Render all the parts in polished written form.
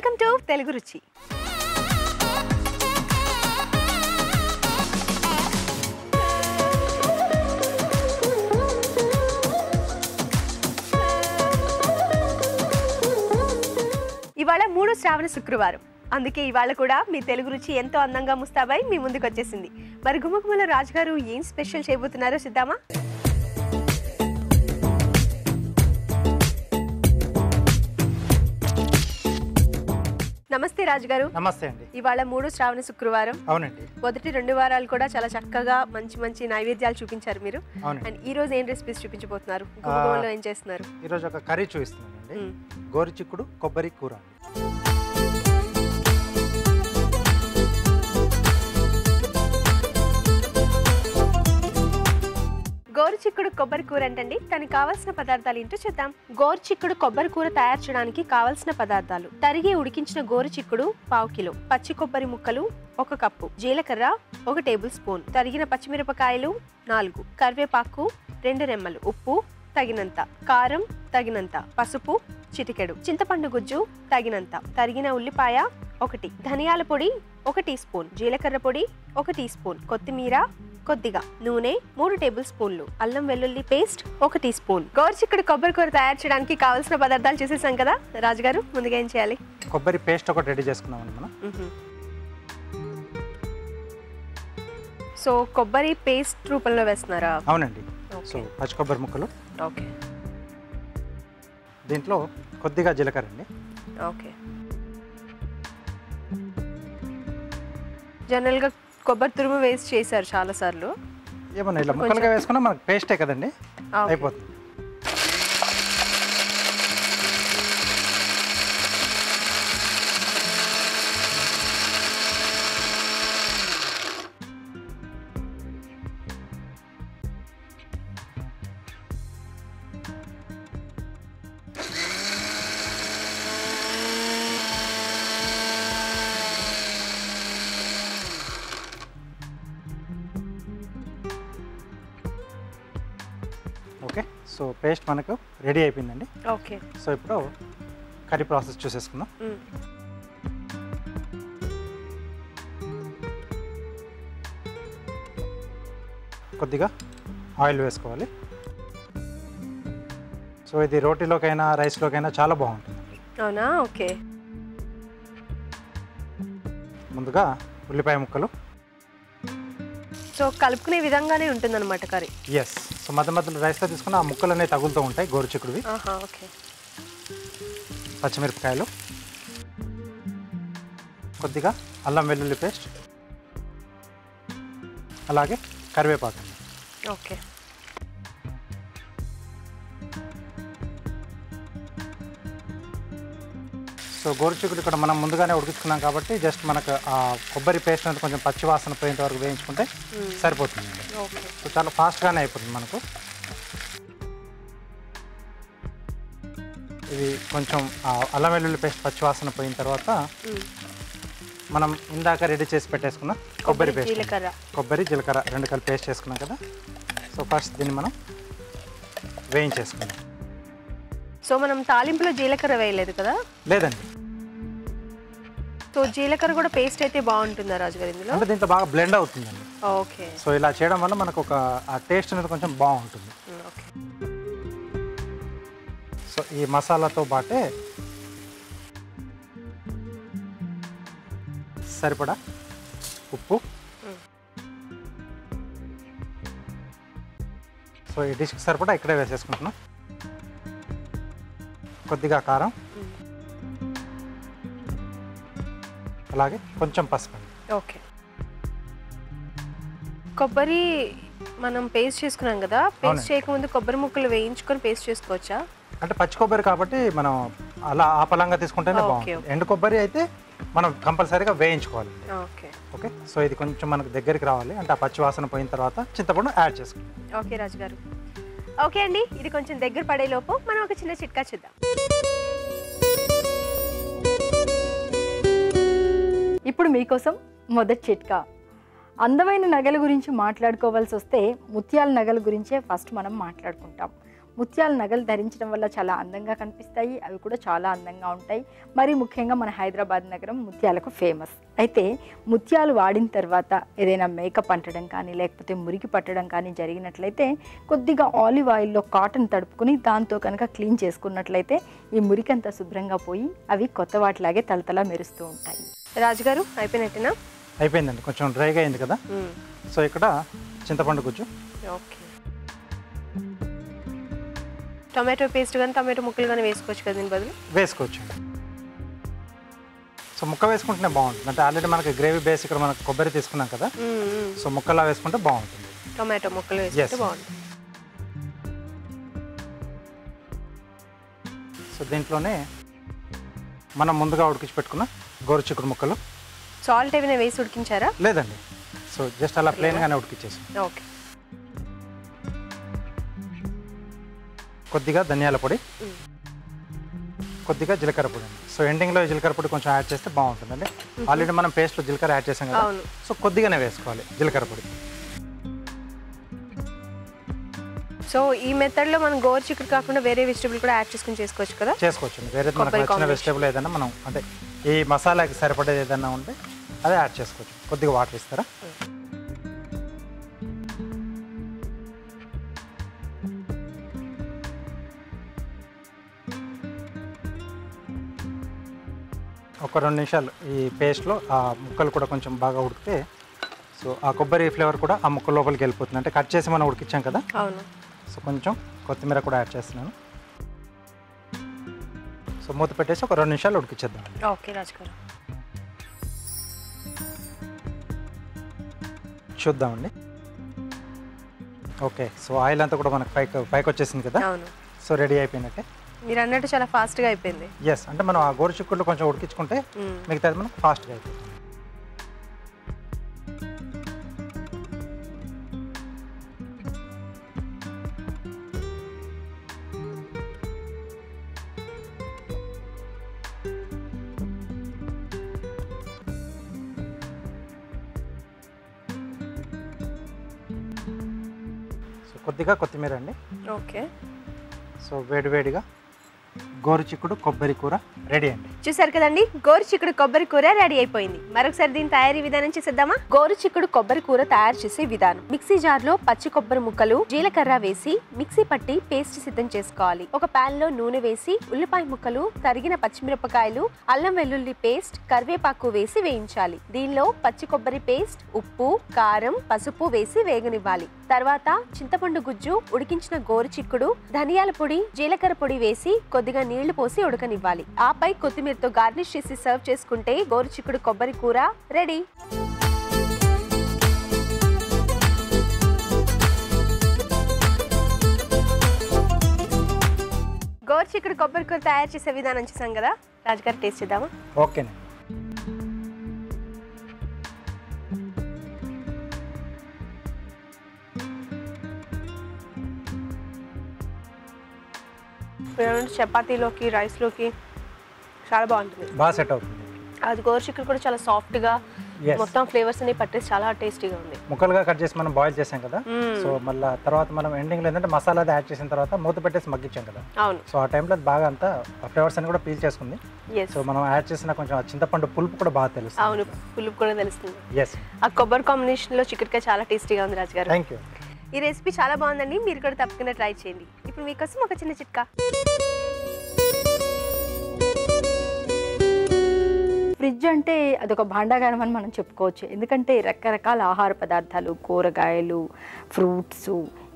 Welcome to Telugu రుచి. ఇవాళ 3 శ్రావణ శుక్రవారం, అందుకే ఇవాళ కూడా మీ తెలుగు రుచి ఎంతో అందంగా ముస్తాబై మీ ముందుకు వచ్చేసింది. మరి గుమగుమల రాజుగారు ఏం స్పెషల్ చేయబోతున్నారో చూద్దామా? నమస్తే రాజుగారు. నమస్తే అండి. ఇవాళ 3 శ్రావణ శుక్రవారం. అవునండి. మొదటి 2 వారాలు కూడా చాలా చక్కగా మంచి నైవేద్యాలు చూపించారు మీరు. అవునండి. ఈ రోజు ఏం రెసిపీస్ చూపించబోతున్నారు? గుమగుమలో ఏం చేస్తున్నారు? ఈ రోజు ఒక కర్రీ చూపిస్తున్నానండి. గోరుచిక్కుడు కొబ్బరి కూర. గోరుచిక్కుడు కొబ్బరి కూర అంటండి. దానికి కావాల్సిన పదార్థాలు ఏంటో చూద్దాం. గోరుచిక్కుడు కొబ్బరి కూర తయారు చేయడానికి కావాల్సిన పదార్థాలు: తరిగి ఉడికించిన గోరుచిక్కుడు 1/2 కిలో, పచ్చి కొబ్బరి ముక్కలు 1 కప్పు, జీలకర్ర 1 టేబుల్ స్పూన్, తరిగిన పచ్చిమిరపకాయలు 4, కరివేపాకు 2 రెమ్మలు, ఉప్పు తగినంత, కారం తగినంత, పసుపు చిటికెడు, చింతపండు గుజ్జు తగినంత, తరిగిన ఉల్లిపాయ 1, ధనియాల పొడి 1 టీ స్పూన్, జీలకర్ర పొడి 1 టీ స్పూన్, కొత్తిమీర కొద్దిగా, నూనె 3 టేబుల్ స్పూన్లు, అల్లం వెల్లుల్లి పేస్ట్ 1 టీ స్పూన్. గోరుచిక్కుడు కొబ్బరి కూర తయారు చేయడానికి కావాల్సిన పదార్థాలు చూసేసాం కదా రాజుగారు. ముందుగా ఏం చేయాలి? కొబ్బరి పేస్ట్ ఒకటి రెడీ చేసుకున్నాం మనం. సో కొబ్బరి పేస్ట్ రూపంలో వేస్తున్నారా? అవునండి. సో పచ్చి కొబ్బరి ముక్కలు. ఓకే. దీంట్లో కొద్దిగా జీలకర్ర అండి. ఓకే. జనరల్గా కొబ్బరి తురుము వేస్ట్ చేశారు చాలా సార్లు. ఏమన్నా ఇలా ముక్కలుగా వేసుకున్నా మనకు పేస్టే కదండి, అయిపోతుంది. ఓకే. సో పేస్ట్ మనకు రెడీ అయిపోయిందండి. ఓకే. సో ఇప్పుడు కర్రీ ప్రాసెస్ చూసేసుకుందాం. కొద్దిగా ఆయిల్ వేసుకోవాలి. సో ఇది రోటీలోకైనా రైస్లోకైనా చాలా బాగుంటుంది. అవునా? ఓకే. ముందుగా ఉల్లిపాయ ముక్కలు. సో కలుపుకునే విధంగానే ఉంటుంది అనమాట కర్రీ. ఎస్. సో మధ్యలో రైస్లో తీసుకున్న ఆ ముక్కలు అనేవి తగులుతూ ఉంటాయి గోరుచిక్కుడువి. ఓకే. పచ్చిమిరపకాయలు, కొద్దిగా అల్లం వెల్లుల్లి పేస్ట్, అలాగే కరివేపాకు. ఓకే. సో గోరుచిక్కుడు ఇక్కడ మనం ముందుగానే ఉడికించుకున్నాం కాబట్టి జస్ట్ మనకు ఆ కొబ్బరి పేస్ట్ అనేది కొంచెం పచ్చి వాసన పోయేంత వరకు వేయించుకుంటే సరిపోతుంది. సో చాలా ఫాస్ట్గానే అయిపోతుంది మనకు. ఇది కొంచెం అల్లం వెల్లుల్లి పేస్ట్ పచ్చి వాసన పోయిన తర్వాత మనం ఇందాక రెడీ చేసి పెట్టేసుకున్న కొబ్బరి పేస్ట్, కొబ్బరి జీలకర్ర 2 కలిపి పేస్ట్ చేసుకున్నాం కదా. సో ఫస్ట్ దీన్ని మనం వేయించేసుకున్నాం. సో మనం తాలింపులో జీలకర్ర వేయలేదు కదా? లేదండి. సో జీలకర్ర కూడా పేస్ట్ అయితే బాగుంటుందా రాజుగారు ఇందులో? అంటే దీంట్లో బాగా బ్లెండ్ అవుతుందండి. ఓకే. సో ఇలా చేయడం వల్ల మనకు ఒక ఆ టేస్ట్ అనేది కొంచెం బాగుంటుంది. ఓకే. సో ఈ మసాలాతో పాటే సరిపడా ఉప్పు, సో ఈ డిష్కి సరిపడా ఇక్కడే వేసేసుకుంటున్నాం. కొద్దిగా కారం, అలాగే కొంచెం పసుపు. ఓకే. కొబ్బరి మనం పేస్ట్ చేసుకున్నాం కదా, పేస్ట్ చేయకముందు కొబ్బరి ముక్కలు వేయించుకొని పేస్ట్ చేసుకోవచ్చా? అంటే పచ్చి కొబ్బరి కాబట్టి మనం అలా ఆపలంగా తీసుకుంటేనే బాగుంటుంది. ఎండు కొబ్బరి అయితే మనం కంపల్సరీగా వేయించుకోవాలి. ఓకే. ఓకే. సో ఇది కొంచెం మనకు దగ్గరికి రావాలి, అంటే ఆ పచ్చి వాసన పోయిన తర్వాత చింతపండు యాడ్ చేసుకుంటాం. ఓకే రాజుగారు. ఓకే అండి, ఇది కొంచెం దగ్గర పడే లోపు మనం ఒక చిన్న చిట్కా చూద్దాం. ఇప్పుడు మీకోసం మొదటి చిట్కా. అందమైన నగల గురించి మాట్లాడుకోవాల్సి వస్తే ముత్యాల నగల గురించే ఫస్ట్ మనం మాట్లాడుకుంటాం. ముత్యాల నగలు ధరించడం వల్ల చాలా అందంగా కనిపిస్తాయి, అవి కూడా చాలా అందంగా ఉంటాయి. మరి ముఖ్యంగా మన హైదరాబాద్ నగరం ముత్యాలకు ఫేమస్. అయితే ముత్యాలు వాడిన తర్వాత ఏదైనా మేకప్ అంటడం కానీ లేకపోతే మురికి పట్టడం కానీ జరిగినట్లయితే కొద్దిగా ఆలివ్ ఆయిల్లో కాటన్ తడుపుకుని దాంతో కనుక క్లీన్ చేసుకున్నట్లయితే ఈ మురికంతా శుభ్రంగా పోయి అవి కొత్త వాటిలాగే తలతలా మెరుస్తూ ఉంటాయి. రాజుగారు అయిపోయినట్టేనా? అయిపోయిందండి, కొంచెం డ్రైగా అయింది కదా. సో ఇక్కడ చింతపండు గుజ్జు, ఓకే. టొమాటో పేస్ట్ కానీ టొమాటో ముక్కలు కానీ వేసుకోవచ్చు కదా దీని బదులు? వేసుకోవచ్చు. సో ముక్క వేసుకుంటేనే బాగుంటుంది, అంటే ఆల్రెడీ మనకి గ్రేవీ బేస్ ఇక్కడ మనకు కొబ్బరి తీసుకున్నాం కదా, సో ముక్కలా వేసుకుంటే బాగుంటుంది. టొమాటో ముక్కలు వేసుకుంటే బాగుంటుంది. సో దీంట్లోనే మనం ముందుగా ఉడికించి పెట్టుకున్న గోరుచిక్కుడు ముక్కలు. సాల్ట్ ఏమైనా వేసి ఉడికించారా? లేదండి, సో జస్ట్ అలా ప్లెయిన్గానే ఉడికిచ్చేసి. ఓకే. కొద్దిగా ధనియాల పొడి, కొద్దిగా జీలకర్ర పొడి అండి. సో ఎండింగ్లో జీలకర్ర పొడి కొంచెం యాడ్ చేస్తే బాగుంటుందండి. ఆల్రెడీ మనం పేస్ట్లో జీలకర్ర యాడ్ చేసాం కదా, సో కొద్దిగానే వేసుకోవాలి జీలకర్ర పొడి. సో ఈ మెథడ్లో మనం గోరుచిక్కుడు కాకుండా వేరే వెజిటబుల్ కూడా యాడ్ చేసుకుని చేసుకోవచ్చు కదా? చేసుకోవచ్చు. వేరే మనకు నచ్చిన వెజిటబుల్ ఏదైనా మనం అంటే ఈ మసాలాకి సరిపడేది ఏదైనా ఉంటే అదే యాడ్ చేసుకోవచ్చు. కొద్దిగా వాటర్ ఇస్తారా? ఒక 2 నిమిషాలు ఈ పేస్ట్లో ఆ ముక్కలు కూడా కొంచెం బాగా ఉడికితే సో ఆ కొబ్బరి ఫ్లేవర్ కూడా ఆ ముక్క లోపలికి వెళ్ళిపోతుంది. అంటే కట్ చేసి మనం ఉడికించాం కదా. అవును. సో కొంచెం కొత్తిమీర కూడా యాడ్ చేస్తున్నాను. సో మూత పెట్టేసి ఒక 2 నిమిషాలు ఉడికించేద్దాం. ఓకే రాజుగారు. చూద్దామండి. ఓకే, సో ఆయిల్ అంతా కూడా మనకు పైకి వచ్చేసింది కదా. అవును. సో రెడీ అయిపోయినట్టే. మీరు అన్నట్టు చాలా ఫాస్ట్గా అయిపోయింది. ఎస్, అంటే మనం ఆ గోరుచిక్కుడులో కొంచెం ఉడికించుకుంటే మిగతాది మనకు ఫాస్ట్గా అయిపోతుంది. సో కొద్దిగా కొత్తిమీర అండి. ఓకే. సో వేడివేడిగా గోరుచిక్కుడు కొబ్బరి కూర రెడీ అండి. చూసారు కదండి, గోరుచిక్కుడు కొబ్బరి కూర రెడీ అయిపోయింది. మరొకసారి దీని తయారీ విధానం చేసేద్దామా? గోరుచిక్కుడు కొబ్బరి కూర తయారు చేసే విధానం: మిక్సీ జార్ లో పచ్చి కొబ్బరి ముక్కలు, జీలకర్ర వేసి మిక్సీ పట్టి పేస్ట్ సిద్ధం చేసుకోవాలి. ఒక పాన్ లో నూనె వేసి ఉల్లిపాయ ముక్కలు, తరిగిన పచ్చిమిరపకాయలు, అల్లం వెల్లుల్లి పేస్ట్, కరివేపాకు వేసి వేయించాలి. దీనిలో పచ్చి కొబ్బరి పేస్ట్, ఉప్పు, కారం, పసుపు వేసి వేగనివ్వాలి. తర్వాత చింతపండు గుజ్జు, ఉడికించిన గోరుచిక్కుడు, ధనియాల పొడి, జీలకర్ర పొడి వేసి కొద్దిగా నీళ్లు పోసి ఉడకనివ్వాలి. ఆపై కొత్తిమీరతో గార్నిష్ చేసి సర్వ్ చేసుకుంటే గోరుచిక్కుడు కొబ్బరి కూర రెడీ. గోరుచిక్కుడు కొబ్బరి కూర తయారు చేసే విధానం చూసాం కదా. రాజుగారు టేస్ట్ చేద్దామా? ఓకేనండి. చపాతీలోకి, రైస్లోకి చాలా బాగుంటుంది. బాగా సెట్ అవుతుంది. అది గోరుచిక్కుడు కూడా చాలా సాఫ్ట్గా మొత్తం ఫ్లేవర్స్ అన్ని పట్టేసి చాలా టేస్టీగా ఉంది. ముక్కలుగా కట్ చేసి మనం బాయిల్ చేసాం కదా. సో మళ్ళీ తర్వాత మనం ఎండింగ్లో ఏంటంటే మసాలా యాడ్ చేసిన తర్వాత మూత పెట్టేసి మగ్గించాం కదా. అవును. సో ఆ టైంలో బాగా అంతా ఫ్లేవర్స్ అన్ని కూడా పీల్ చేసుకుంది. సో మనం యాడ్ చేసిన కొంచెం చింతపండు పులుపు కూడా బాగా తెలుస్తుంది. అవును, పులుపు కూడా తెలుస్తుంది. ఎస్, ఆ కొబ్బరి కాంబినేషన్లో చిక్కుడుకాయ చాలా టేస్టీగా ఉంది రాజుగారు. Thank you. ఈ రెసిపీ చాలా బాగుందండి, మీరు కూడా తప్పకుండా ట్రై చేయండి. ఇప్పుడు మీకోసం ఒక చిన్న చిట్కా. ఫ్రిడ్జ్ అంటే అదొక భాండాగారం అని మనం చెప్పుకోవచ్చు. ఎందుకంటే రకరకాల ఆహార పదార్థాలు, కూరగాయలు, ఫ్రూట్స్,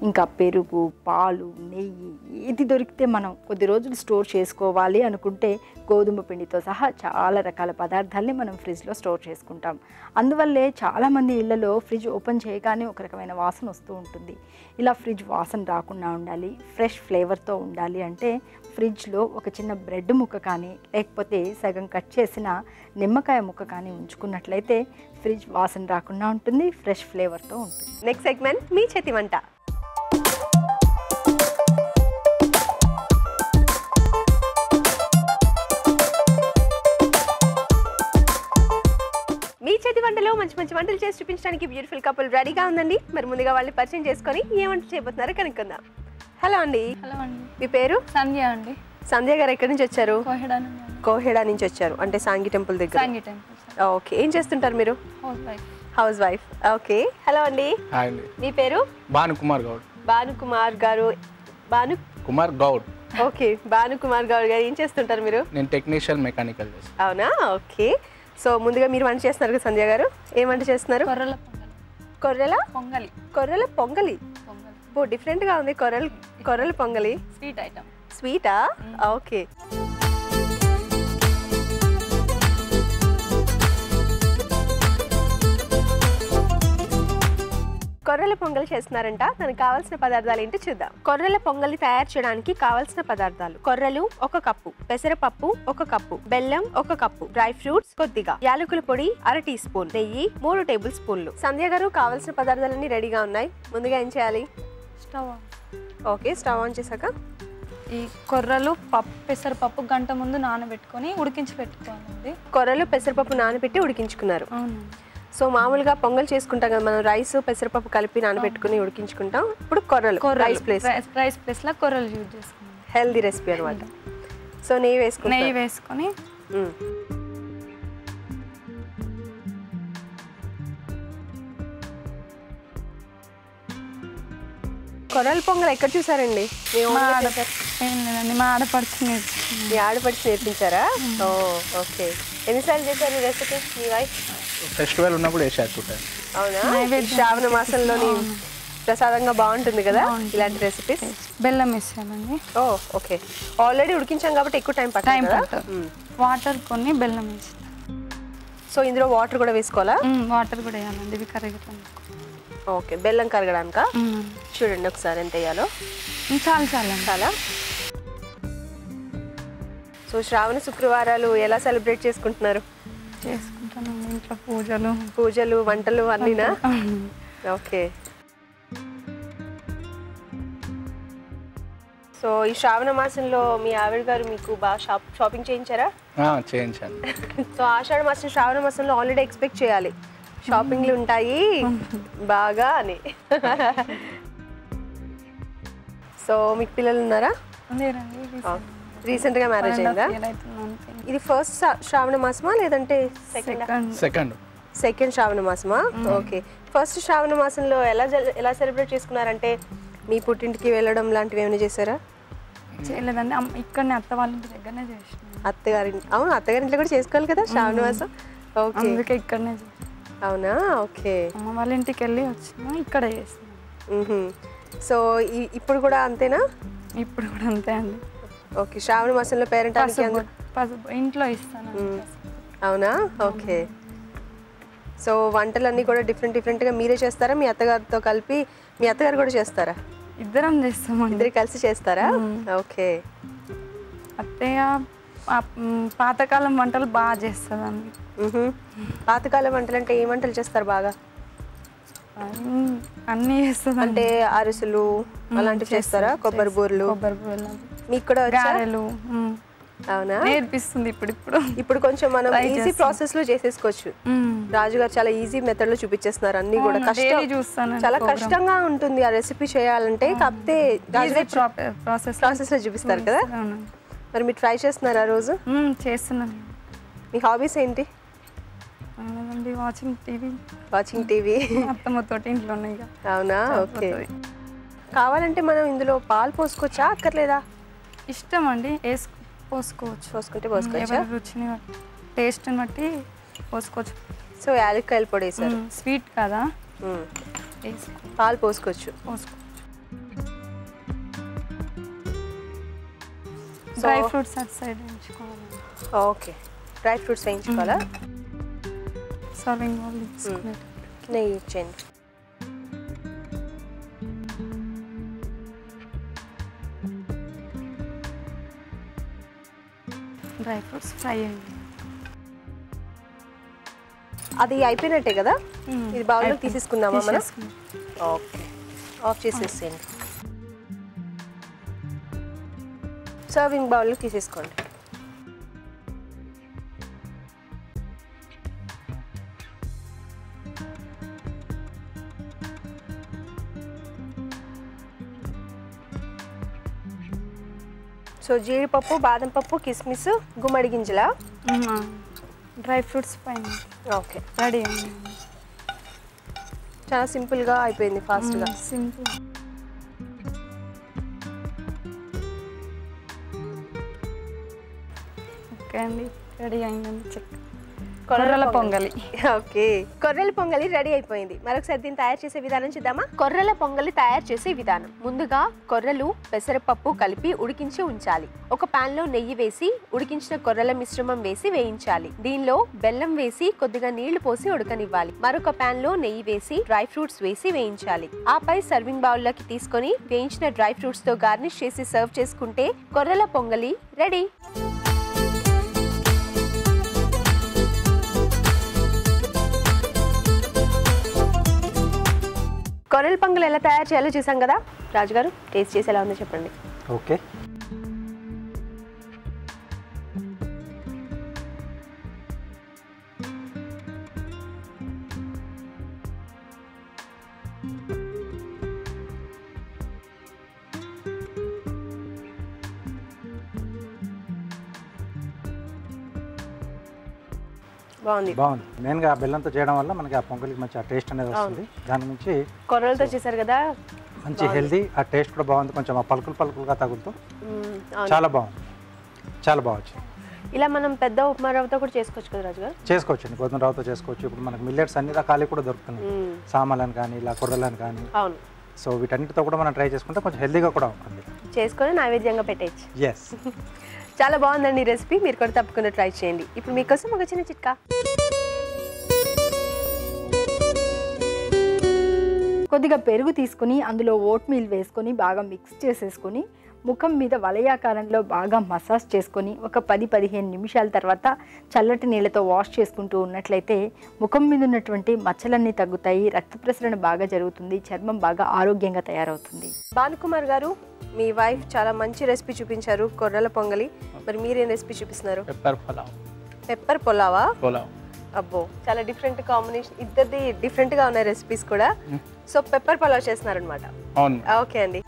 ఇంకా పెరుగు, పాలు, నెయ్యి ఏది దొరికితే మనం కొద్ది రోజులు స్టోర్ చేసుకోవాలి అనుకుంటే గోధుమ పిండితో సహా చాలా రకాల పదార్థాలని మనం ఫ్రిడ్జ్లో స్టోర్ చేసుకుంటాం. అందువల్లే చాలామంది ఇళ్లలో ఫ్రిడ్జ్ ఓపెన్ చేయగానే ఒక రకమైన వాసన వస్తూ ఉంటుంది. ఇలా ఫ్రిడ్జ్ వాసన రాకుండా ఉండాలి, ఫ్రెష్ ఫ్లేవర్తో ఉండాలి అంటే ఫ్రిడ్జ్లో ఒక చిన్న బ్రెడ్ ముక్క కానీ లేకపోతే సగం కట్ చేసిన నిమ్మకాయ ముక్క కానీ ఉంచుకున్నట్లయితే ఫ్రిడ్జ్ వాసన రాకుండా ఉంటుంది, ఫ్రెష్ ఫ్లేవర్తో ఉంటుంది. నెక్స్ట్ సెగ్మెంట్ మీ చేతి వంట. మీ చేతి వంటలో మంచి మంచి వంటలు చేసి చూపించడానికి బ్యూటిఫుల్ కపుల్ రెడీగా ఉందండి. మరి ముందుగా వాళ్ళని పరిచయం చేసుకొని ఏ వంట చేయబోతున్నారో కనుక్కుందాం. హలో అండి. హలో అండి. మీ పేరు? సంధ్య అండి. సంధ్య గారు ఎక్కడి నుంచి వచ్చారు? కోహెడా కోహెడా నుంచి వచ్చారు, అంటే సాంగి టెంపుల్ దగ్గర. సాంగి టెంపుల్. ఓకే, ఏం చేస్తుంటారు మీరు? House wife. House wife. Okay, hello అండి. హాయ్ అండి. మీ పేరు? భానుకుమార్ గౌడ్. భానుకుమార్ గారు. కుమార్ గౌడ్. ఓకే, భానుకుమార్ గౌడ్ గారు ఏం చేస్తుంటారు మీరు? నేను టెక్నీషియల్ మెకానికల్ చేస్తాను. అవునా, ఓకే. సో ముందుగా మీరు వంట చేస్తున్నారు కదా సంధ్య గారు, ఏం వంట చేస్తున్నారు? కొర్రల పొంగలి. కొర్రెల పొంగలి. కొర్రెల పొంగలి. ఓ, డిఫరెంట్గా ఉంది. కొర్రెల పొంగలి స్వీట్ ఐటమ్. స్వీటా? ఓకే. కొర్రెల పొంగలి చేస్తున్నారంట. దానికి కావాల్సిన పదార్థాలు ఏంటో చూద్దాం. కొర్రెల పొంగలి తయారు చేయడానికి కావాల్సిన పదార్థాలు: కొర్రలు 1 కప్పు, పెసరపప్పు 1 కప్పు, బెల్లం 1 కప్పు, డ్రై ఫ్రూట్స్ కొద్దిగా, యాలకుల పొడి 1/2 టీ స్పూన్, నెయ్యి 3 టేబుల్ స్పూన్లు. సంధ్య గారు, కావాల్సిన పదార్థాలన్నీ రెడీగా ఉన్నాయి. ముందుగా ఏం చేయాలి? స్టవ్. ఓకే, స్టవ్ ఆన్ చేశాక ఈ కొర్రలు పెసరపప్పు గంట ముందు నానబెట్టుకొని ఉడికించి పెట్టుకోవాలండి. కొర్రలు పెసరపప్పు నానబెట్టి ఉడికించుకున్నారు. అవును. సో మామూలుగా పొంగల్ చేసుకుంటాం కదా మనం, రైస్ పెసరపప్పు కలిపి నానబెట్టుకుని ఉడికించుకుంటాం. ఇప్పుడు కొర్రలు రైస్ ప్లేస్లో కొర్రలు యూజ్ చేసుకున్నాం. హెల్దీ రెసిపీ అనమాట. సో నెయ్యి వేసుకొని కొర్రల పొంగల్ ఎక్కడ చూసారండి? ఏం లేదండి, మా ఆడపడుచు మీ ఆడపడిచి నేర్పించారా? ఓ, ఓకే. ఎన్నిసార్లు చేశారు ఈ రెసిపీ మీ వైఫ్? ఫెస్టివల్ ఉన్నప్పుడు వేసేస్తుంటాను. అవునా? శ్రావణ మాసంలోని ప్రసాదంగా బాగుంటుంది కదా ఇలాంటి రెసిపీస్. బెల్లం వేసామండి. ఓ, ఓకే. ఆల్రెడీ ఉడికించాం కాబట్టి ఎక్కువ టైం పడుతుంది. వాటర్ కొన్ని బెల్లం వేసి. సో ఇందులో వాటర్ కూడా వేసుకోవాలా? వాటర్ కూడా వేయాలండి, ఇవి కరుగుతుంది. ఓకే, బెల్లం కరగడానికా? చూడండి ఒకసారి ఎంత వేయాలో. చాలా. సో శ్రావణ శుక్రవారాలు ఎలా సెలబ్రేట్ చేసుకుంటున్నారు? చేసుకుంటానండి, ఇంట్లో పూజలు వంటలు అన్నీనా? ఓకే. సో ఈ శ్రావణ మాసంలో మీ ఆవిడ గారు మీకు బాగా షాపింగ్ చేయించారా? చేయించాను. సో ఆషాఢ మాసం శ్రావణ మాసంలో ఆల్రెడీ ఎక్స్పెక్ట్ చేయాలి షాపింగ్లు ఉంటాయి బాగా అని. సో మీకు పిల్లలు ఉన్నారా? రీసెంట్గా మ్యారేజ్ అయిందా? ఇది ఫస్ట్ శ్రావణ మాసమా లేదంటే సెకండ్ శ్రావణ మాసమా? ఓకే. ఫస్ట్ శ్రావణ మాసంలో ఎలా సెలబ్రేట్ చేసుకున్నారంటే మీ పుట్టింటికి వెళ్ళడం లాంటివి ఏమైనా చేశారా? చేయలేదండి, ఇక్కడనే అత్త వాళ్ళ ఇంటి దగ్గరనే చేసిన. అవును, అత్తగారింట్లో కూడా చేసుకోవాలి కదా శ్రావణ మాసం. ఓకే, అందుకే ఇక్కడనే. అవునా? ఓకే. అమ్మ వాళ్ళ ఇంటికి వెళ్ళి వచ్చినా ఇక్కడ చేసిన. సో ఇప్పుడు కూడా అంతేనా? ఇప్పుడు కూడా అంతే అండి. ఓకే. శ్రావణ మాసంలో పేరెంట్ ఇంట్లో ఇస్తాను. అవునా? ఓకే. సో వంటలన్నీ కూడా డిఫరెంట్గా మీరే చేస్తారా? మీ అత్తగారితో కలిపి మీ అత్తగారు కూడా చేస్తారా? ఇద్దరం చేస్తామండి. ఇద్దరు కలిసి చేస్తారా? ఓకే. అత్తయ్య పాతకాలం వంటలు బాగా చేస్తుందండి. పాతకాలం వంటలు అంటే ఏ వంటలు చేస్తారు బాగా? అన్నీ చేస్తుంది. అంటే అరిసెలు అలాంటివి చేస్తారా? కొబ్బరి బూరెలు మీకు కూడా గారెలు. అవునా? నేర్పిస్తుంది ఇప్పుడు కొంచెం మనం ఈజీ ప్రాసెస్ లో చేసేసుకోవచ్చు. రాజుగారు చాలా ఈజీ మెథడ్ లో చూపించేస్తున్నారు అన్ని కూడా. చాలా కష్టంగా ఉంటుంది ఆ రెసిపీ చేయాలంటే, కాకపోతే ప్రాసెస్ లో చూపిస్తారు కదా. మరి మీరు ట్రై చేస్తున్నారా రోజు? చేస్తున్నాను. మీ హాబీస్ ఏంటి? Watching TV. అత్తమ్మతోటి ఇంట్లో ఉన్నాయి. అవునా? ఓకే. కావాలంటే మనం ఇందులో పాలు పోసుకోవచ్చా అక్కర్లేదా? ఇష్టం అండి, పోసుకుంటే పోసుకోవచ్చా? రుచిని టేస్ట్ని బట్టి పోసుకోవచ్చు. సో యాలక్కాయల పొడి వేసారు, స్వీట్ కదా, పాలు పోసుకోవచ్చు. డ్రై ఫ్రూట్స్ అటు సైడ్ వేయించుకోవాలి. ఓకే, డ్రై ఫ్రూట్స్ వేయించుకోవాలా? సర్వింగ్ బౌల్ తీసుకుని నెయ్యి ఇచ్చేయండి. డ్రై ఫ్రూట్స్ ఫ్రై అయ్యింది. అది అయిపోయినట్టే కదా, ఇది బౌల్లో తీసేసుకుందామా మనం? ఓకే, ఆఫ్ చేసేసేయండి. సర్వింగ్ బౌల్లో తీసేసుకోండి. సో జీడిపప్పు, బాదం పప్పు, కిస్మిస్, గుమ్మడి గింజల, డ్రై ఫ్రూట్స్ పైన ఓకే. రెడీ చాలా సింపుల్గా అయిపోయింది, ఫాస్ట్గా. సింపుల్. ఓకే అండి, రెడీ అయిందండి. చెక్ కొర్రల పొంగలి. ఓకే, కొర్రల పొంగలి రెడీ అయిపోయింది. మరొకసారి దీన్ని తయారు చేసే విధానం చూద్దామా? కొర్రల పొంగలి తయారు చేసే విధానం. ముందుగా కొర్రలు, పెసరపప్పు కలిపి ఉడికించి ఉంచాలి. ఒక పాన్ లో నెయ్యి వేసి ఉడికించిన కొర్రల మిశ్రమం వేసి వేయించాలి. దీనిలో బెల్లం వేసి కొద్దిగా నీళ్లు పోసి ఉడకనివ్వాలి. మరొక పాన్ లో నెయ్యి వేసి డ్రై ఫ్రూట్స్ వేసి వేయించాలి. ఆపై సర్వింగ్ బౌల్ లోకి తీసుకొని వేయించిన డ్రై ఫ్రూట్స్ తో గార్నిష్ చేసి సర్వ్ చేసుకుంటే కొర్రల పొంగలి రెడీ. కొర్రల పొంగల్ ఎలా తయారు చేయాలో చూసాం కదా. రాజుగారు, టేస్ట్ చేసి ఎలా ఉందో చెప్పండి. ఓకే, బాగుంది. బాగుంది. మెయిన్గా బెల్లంతో చేయడం వల్ల మనకి ఆ పొంగలికి మంచి ఆ టేస్ట్ అనేది వస్తుంది. దాని నుంచి కొర్రలతో చేశారు కదా, మంచి హెల్దీ, ఆ టేస్ట్ కూడా బాగుంది. కొంచెం ఆ పలుకులుగా తగులుతూ చాలా బాగుంది, చాలా బాగుంది. ఇలా మనం పెద్ద ఉప్మా రవ్వతో కూడా చేసుకోవచ్చు కదా రాజుగారు? చేసుకోవచ్చు, గోధుమ రవ్వతో చేసుకోవచ్చు. ఇప్పుడు మనకి మిల్లెట్స్ అన్ని రకాలు కూడా దొరుకుతున్నాయి, సామాలని కానీ ఇలా కొర్రలని కానీ. అవును. సో వీటన్నిటితో కూడా మనం ట్రై చేసుకుంటే కొంచెం హెల్దీగా కూడా ఉంటుంది. చేసుకొని నైవేద్యంగా పెట్టేయచ్చు. ఎస్, చాలా బాగుందండి ఈ రెసిపీ. మీరు కూడా తప్పకుండా ట్రై చేయండి. ఇప్పుడు మీకోసం ఒక చిన్న చిట్కా. కొద్దిగా పెరుగు తీసుకుని అందులో ఓట్ మీల్ వేసుకొని బాగా మిక్స్ చేసేసుకొని ముఖం మీద వలయాకారంలో బాగా మసాజ్ చేసుకొని ఒక 10-15 నిమిషాల తర్వాత చల్లటి నీళ్ళతో వాష్ చేసుకుంటూ ఉన్నట్లయితే ముఖం మీద ఉన్నటువంటి మచ్చలన్నీ తగ్గుతాయి, రక్త ప్రసరణ బాగా జరుగుతుంది, చర్మం బాగా ఆరోగ్యంగా తయారవుతుంది. భానుకుమార్ గారు, మీ వైఫ్ చాలా మంచి రెసిపీ చూపించారు, కొర్రల పొంగలి. మరి మీరేం రెసిపీ చూపిస్తున్నారు? పెప్పర్ పులావ్. పెప్పర్ పులావా? పులావ్. అబ్బో, చాలా డిఫరెంట్ కాంబినేషన్. ఇద్దరిది డిఫరెంట్ గా ఉన్నాయి రెసిపీస్ కూడా. సో పెప్పర్ పులావ్ చేస్తున్నారు అనమాట. అవును. ఓకే అండి.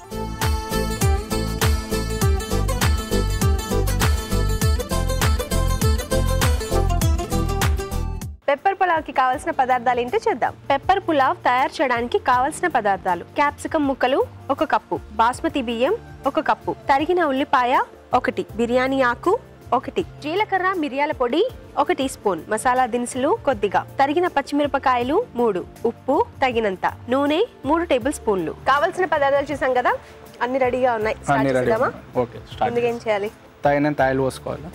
పెప్పర్ పులావ్కి కావాల్సిన పదార్థాలు ఏంటో చూద్దాం. పెప్పర్ పులావ్ తయారు చేయడానికి కావాల్సిన పదార్థాలు: క్యాప్సికం ముక్కలు 1 కప్పు, బాస్మతి బియ్యం 1 కప్పు, తరిగిన ఉల్లిపాయ 1, బిర్యానీ ఆకు 1, జీలకర్ర మిరియాల పొడి 1 టీ స్పూన్, మసాలా దినుసులు కొద్దిగా, తరిగిన పచ్చిమిరపకాయలు 3, ఉప్పు తగినంత, నూనె 3 టేబుల్ స్పూన్లు. కావాల్సిన పదార్థాలు చూసాం కదా, అన్ని రెడీగా ఉన్నాయి. అన్ని రెడీ. Okay, start. ముందుగా ఏం చేయాలి? తగినంత ఆయిల్ పోసుకోవాలి.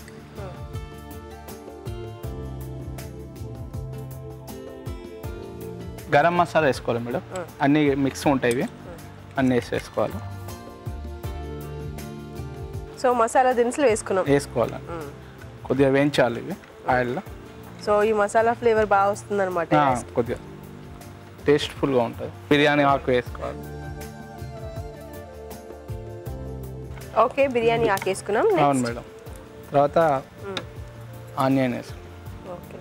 గరం మసాలా వేసుకోవాలి మేడం. అన్ని మిక్స్ ఉంటాయి, ఇవి అన్నీ వేసేసుకోవాలి. సో మసాలా దినుసులు వేసుకోవాలి, కొద్దిగా వేయించాలి ఇవి ఆయిల్లో. సో ఈ మసాలా ఫ్లేవర్ బాగా వస్తుంది అనమాట, కొద్దిగా టేస్ట్ఫుల్గా ఉంటుంది. బిర్యానీ ఆకు వేసుకోవాలి. ఓకే, బిర్యానీ ఆకు వేసుకున్నాం. అవును మేడం. తర్వాత ఆనియన్ వేసుకోవాలి. ఓకే,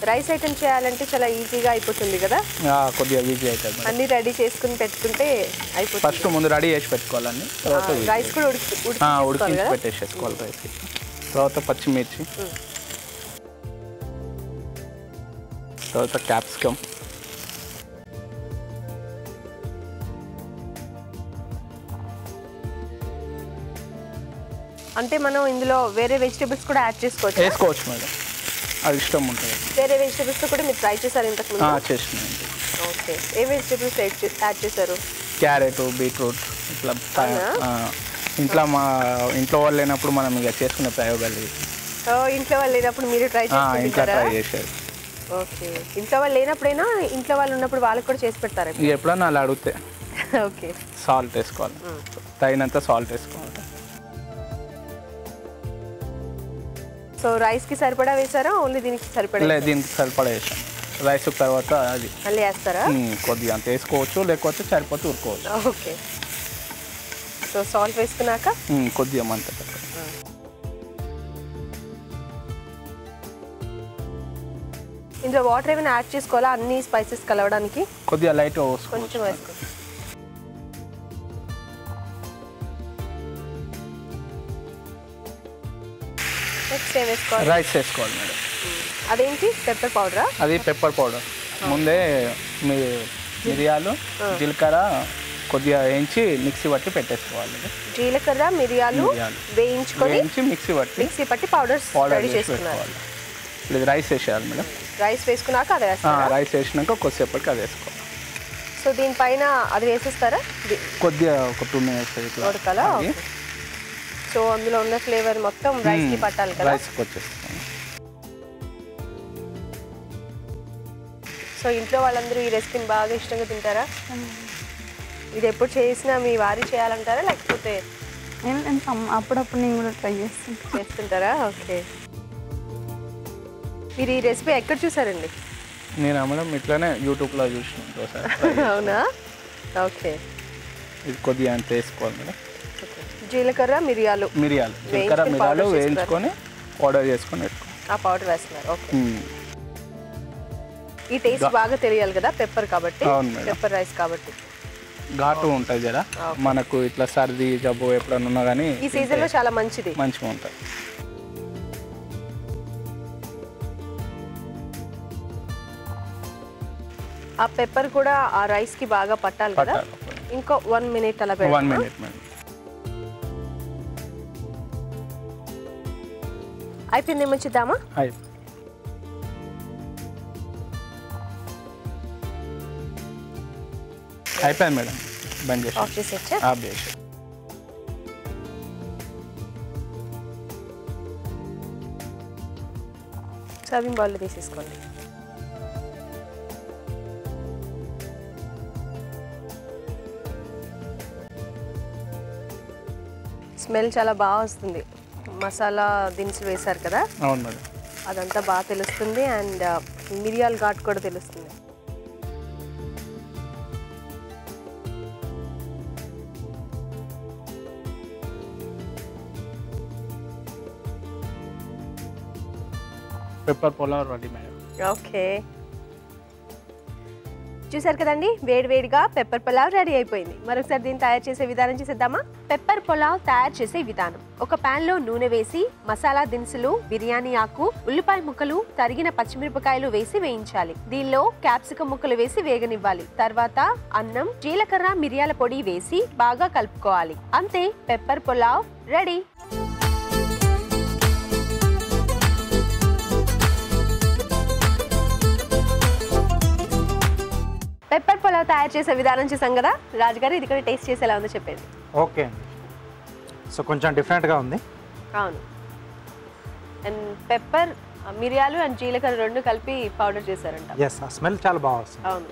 రైస్ ఐటమ్ చేయాలంటే చాలా ఈజీగా అయిపోతుంది కదా. కొద్దిగా ఈజీ అవుతుంది. అన్ని రెడీ చేసుకుని పెట్టుకుంటే అయిపోతుంది. ఫస్ట్ ముందు రెడీ చేసి పెట్టుకోవాలండి. తర్వాత రైస్ కూడా ఉడికించి పెట్టేసేసుకోవాలి రైస్. తర్వాత పచ్చిమిర్చి, తర్వాత క్యాప్సికమ్, అంటే మనం ఇందులో వేరే వెజిటేబుల్స్ కూడా యాడ్ వేసుకోవచ్చు మేడం, అది ఇష్టం ఉంటుంది. వేరే వెజిటేబుల్స్ కూడా మీరు ట్రై చేశారు ఇంతకు ముందు? చేసినాను. ఓకే, ఏ వెజిటేబుల్స్ యాడ్ చేశారు? క్యారెట్, బీట్రూట్, ఇట్లా ఇంట్లో వాళ్ళు లేనప్పుడు మనం ఇక చేసుకునే ప్రయోగాలు. ఇంట్లో వాళ్ళు లేనప్పుడు మీరు ట్రై చేశారు? ఓకే, ఇంట్లో వాళ్ళు లేనప్పుడైనా ఇంట్లో వాళ్ళు ఉన్నప్పుడు వాళ్ళకి కూడా చేసి పెడతారు ఎప్పుడన్నా అలా అడిగితే. ఓకే, సాల్ట్ వేసుకోవాలి, తగినంత సాల్ట్ వేసుకోవాలి. సో రైస్కి సరిపడా వేసారా, ఓన్లీ దీనికి సరిపడా? దీనికి సరిపడా వేసాను. రైస్ తర్వాత అది మళ్ళీ వేస్తారా? కొద్దిగా అంత వేసుకోవచ్చు, లేకపోతే సరిపోతే ఉరుకోవచ్చు. ఓకే. సో సాల్ట్ వేసుకున్నాక కొద్దిగా మంట ఇందులో వాటర్ ఏమైనా యాడ్ చేసుకోవాలా అన్ని స్పైసెస్ కలవడానికి? కొద్దిగా లైట్ కొంచెం వేసుకో. నెక్స్ట్ ఏం వేసుకోవాలి? రైస్ వేసుకోవాలి మేడం. అదేంటి పెప్పర్ పౌడరా? అది పెప్పర్ పౌడర్. ముందే మిరియాలు జీలకర్ర కొద్దిగా వేయించి మిక్సీ పట్టి పెట్టేసుకోవాలి. జీలకర్ర మిరియాలు వేయించుకొని మిక్సీ పట్టి పౌడర్ రెడీ చేసుకున్నారు. ఇది రైస్ వేసేయాలి మేడం. రైస్ వేసుకున్నాక అది వేస్తారా? రైస్ వేసినాక కొద్దిసేపటికి అది వేసుకోవాలి. సో దీనిపైన అది వేసేస్తారా? కొద్దిగా ఒక 2 minutes ఉడకాలా? సో అందులో ఉన్న ఫ్లేవర్ మొత్తం రైస్కి పట్టాలి కదా? రైస్కి వచ్చేస్తాను. సో ఇంట్లో వాళ్ళందరూ ఈ రెసిపీని బాగా ఇష్టంగా తింటారా? ఇది ఎప్పుడు చేసినా మీ వారి చేయాలంటారా లేకపోతే అప్పుడప్పుడు నేను కూడా ట్రై చేస్తుంటారా? ఓకే. మీరు ఈ రెసిపీ ఎక్కడ చూసారండి? నేను మేడం ఇట్లానే యూట్యూబ్లో చూసిన. అవునా? ఓకే. ఇది కొద్దిగా అంత వేసుకోవాలి మేడం. జీలకర్ర మిరియాలు వేయించుకొని పౌడర్ చేసుకొని పెట్టుకోవాలి. ఆ పౌడర్ వేస్తున్నారు. ఓకే. ఈ టేస్ట్ బాగా తెలియాలి కదా పెప్పర్ కాబట్టి, పెప్పర్ రైస్ కాబట్టి. ఘాటు ఉంటుంది కదా మనకు, ఇట్లా సర్ది జబ్బు ఎప్పుడన్నా ఉన్నా కానీ ఈ సీజన్లో చాలా మంచిది, మంచిగా ఉంటుంది. ఆ పెప్పర్ కూడా ఆ రైస్కి బాగా పట్టాలి కదా. ఇంకో 1 minute అలా పెడతాం. 1 minute మేడం. అయిపోయిందేమో చూద్దామా? అయిపోయింది మేడం. బంద్ చేసి ఆఫ్ చేసేచ్చా? ఆఫ్ చేసి సర్వింగ్ బౌల్లో తీసేసుకోండి. స్మెల్ చాలా బాగా వస్తుంది. మసాలా దినుసులు వేశారు కదా? అవును మేడం. అదంతా బాగా తెలుస్తుంది అండ్ మిరియాల ఘాటు కూడా తెలుస్తుంది. Pepper pulao ready madam. Okay. చూసారు కదండి, వేడివేడిగా పెప్పర్ పులావ్ రెడీ అయిపోయింది. మరొకసారి దీన్ని తయారు చేసే విధానం చూసేద్దామా? పెప్పర్ పులావ్ తయారు చేసే విధానం: ఒక పాన్ లో నూనె వేసి మసాలా దినుసులు, బిర్యానీ ఆకు, ఉల్లిపాయ ముక్కలు, తరిగిన పచ్చిమిరపకాయలు వేసి వేయించాలి. దీనిలో క్యాప్సికం ముక్కలు వేసి వేగనివ్వాలి. తర్వాత అన్నం, జీలకర్ర, మిరియాల పొడి వేసి బాగా కలుపుకోవాలి. అంతే, pepper pulao ready. Pepper pulao తయారు చేసే విధానం చూసాం కదా. రాజుగారు, ఇది కూడా టేస్ట్ చేసి ఎలా ఉందో చెప్పండి. ఓకే అండి. సో కొంచెం డిఫరెంట్గా ఉంది. అవును. అండ్ పెప్పర్, మిరియాలు అండ్ జీలకర్ర రెండు కలిపి పౌడర్ చేశారంట. ఎస్, ఆ స్మెల్ చాలా బాగా వస్తుంది. అవును.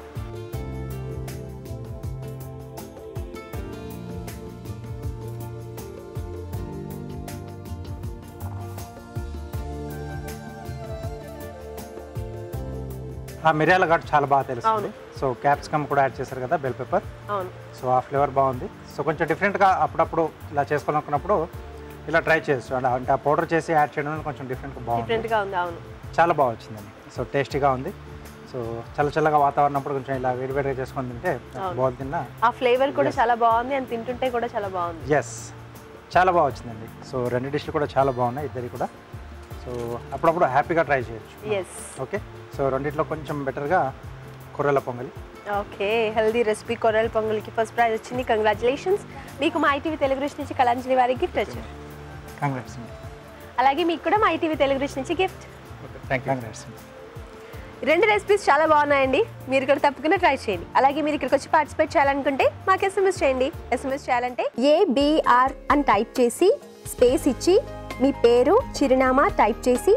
ఆ మిరియాల ఘాటు చాలా బాగా తెలుస్తుంది. సో క్యాప్సికమ్ కూడా యాడ్ చేశారు కదా, బెల్ పెప్పర్. అవును. సో ఆ ఫ్లేవర్ బాగుంది. సో కొంచెం డిఫరెంట్గా అప్పుడప్పుడు ఇలా చేసుకోవాలనుకున్నప్పుడు ఇలా ట్రై చేయొచ్చు. అంటే ఆ పౌడర్ చేసి యాడ్ చేయడం కొంచెం డిఫరెంట్గా బాగుంది. అవును, చాలా బాగా వచ్చిందండి. సో టేస్టీగా ఉంది. సో చల్లగా వాతావరణం కొంచెం ఇలా వేడివేడిగా చేసుకొని తింటే బాగా తిన్నా. ఆ ఫ్లేవర్ కూడా చాలా బాగుంది అండ్ తింటుంటే కూడా చాలా బాగుంది. ఎస్, చాలా బాగా వచ్చిందండి. సో 2 డిష్లు కూడా చాలా బాగున్నాయి, ఇద్దరి కూడా. సో అప్పుడప్పుడు హ్యాపీగా ట్రై చేయొచ్చు. ఓకే. సో రెండిట్లో కొంచెం బెటర్గా కొర్రెల పొంగలి. ఓకే, హెల్దీ రెసిపీ కొర్రెల పొంగల్కి ఫస్ట్ ప్రైజ్ వచ్చింది. కంగ్రాచులేషన్స్. మీకు మా ITV తెలుగు రుచి నుంచి కళాంజలి వారి గిఫ్ట్ వచ్చింది. కంగ్రాట్స్. అలాగే మీకు కూడా మా ITV తెలుగు రుచి నుంచి గిఫ్ట్. కంగ్రాట్స్. 2 రెసిపీస్ చాలా బాగున్నాయండి. మీరు కూడా తప్పకుండా ట్రై చేయండి. అలాగే మీరు ఇక్కడికి వచ్చి పార్టిసిపేట్ చేయాలనుకుంటే మాకు SMS చేయండి. SMS చేయాలంటే ABR అని టైప్ చేసి స్పేస్ ఇచ్చి మీ పేరు, చిరునామా టైప్ చేసి